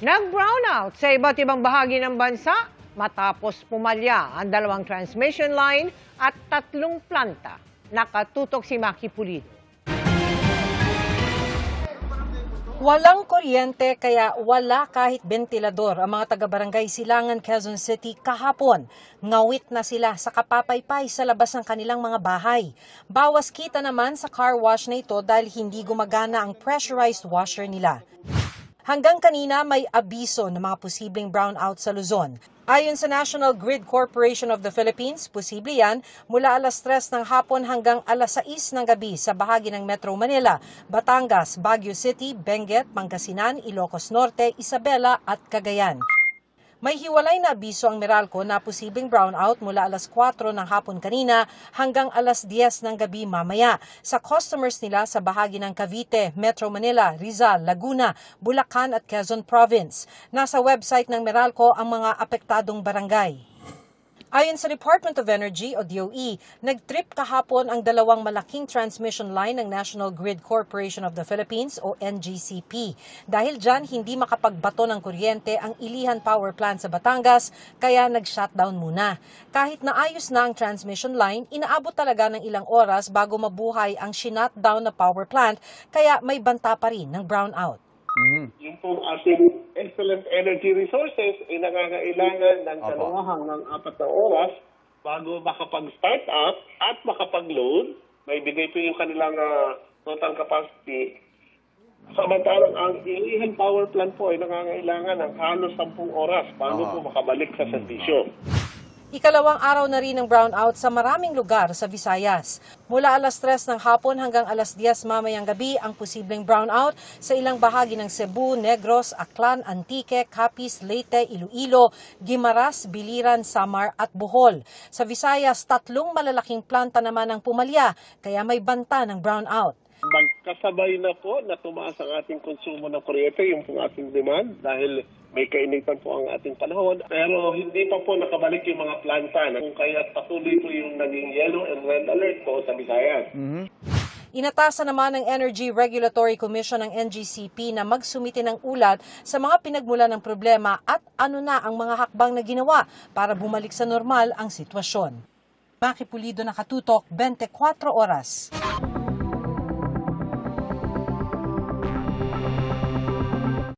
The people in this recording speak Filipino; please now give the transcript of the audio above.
Nag-brownout sa iba't ibang bahagi ng bansa matapos pumalya ang dalawang transmission line at 3 planta. Nakatutok si Maki Pulido. Walang kuryente kaya wala kahit bentilador ang mga taga-barangay Silangan, Quezon City kahapon. Ngawit na sila sa kapapaypay sa labas ng kanilang mga bahay. Bawas kita naman sa car wash na ito dahil hindi gumagana ang pressurized washer nila. Hanggang kanina may abiso ng mga posibleng brownout sa Luzon. Ayon sa National Grid Corporation of the Philippines, posible yan mula alas 3 ng hapon hanggang alas 6 ng gabi sa bahagi ng Metro Manila, Batangas, Baguio City, Benguet, Pangasinan, Ilocos Norte, Isabela at Cagayan. May hiwalay na abiso ang Meralco na posibleng brownout mula alas 4 ng hapon kanina hanggang alas 10 ng gabi mamaya sa customers nila sa bahagi ng Cavite, Metro Manila, Rizal, Laguna, Bulacan at Quezon Province. Nasa website ng Meralco ang mga apektadong barangay. Ayon sa Department of Energy o DOE, nag-trip kahapon ang dalawang malaking transmission line ng National Grid Corporation of the Philippines o NGCP. Dahil dyan, hindi makapagbato ng kuryente ang Ilihan Power Plant sa Batangas, kaya nag-shutdown muna. Kahit naayos na ang transmission line, inaabot talaga ng ilang oras bago mabuhay ang shutdown na power plant, kaya may banta pa rin ng brownout. Yung pong ating excellent energy resources ay nangangailangan ng 2 hanggang 4 na oras bago makapag-start up at makapag-load. May bigay po yung kanilang total capacity. Samantalang ang Ilihan Power Plant po ay nangangailangan ng halos 10 oras bago po makabalik sa serbisyo. Ikalawang araw na rin ng brownout sa maraming lugar sa Visayas. Mula alas 3 ng hapon hanggang alas 10 mamayang gabi ang posibleng brownout sa ilang bahagi ng Cebu, Negros, Aklan, Antique, Capiz, Leyte, Iloilo, Guimaras, Biliran, Samar at Bohol. Sa Visayas, 3 malalaking planta naman ang pumalya, kaya may banta ng brownout. Magkasabay na po na tumaas ang ating konsumo ng kuryente, yung pong ating demand, dahil may kainitan po ang ating panahon. Pero hindi pa po nakabalik yung mga planta, kung kaya patuloy po yung naging yellow and red alert po sa Visayas. Inatasan naman ng Energy Regulatory Commission ng NGCP na magsumite ng ulat sa mga pinagmulan ng problema at ano na ang mga hakbang na ginawa para bumalik sa normal ang sitwasyon. Maki Pulido, Nakatutok, 24 Oras.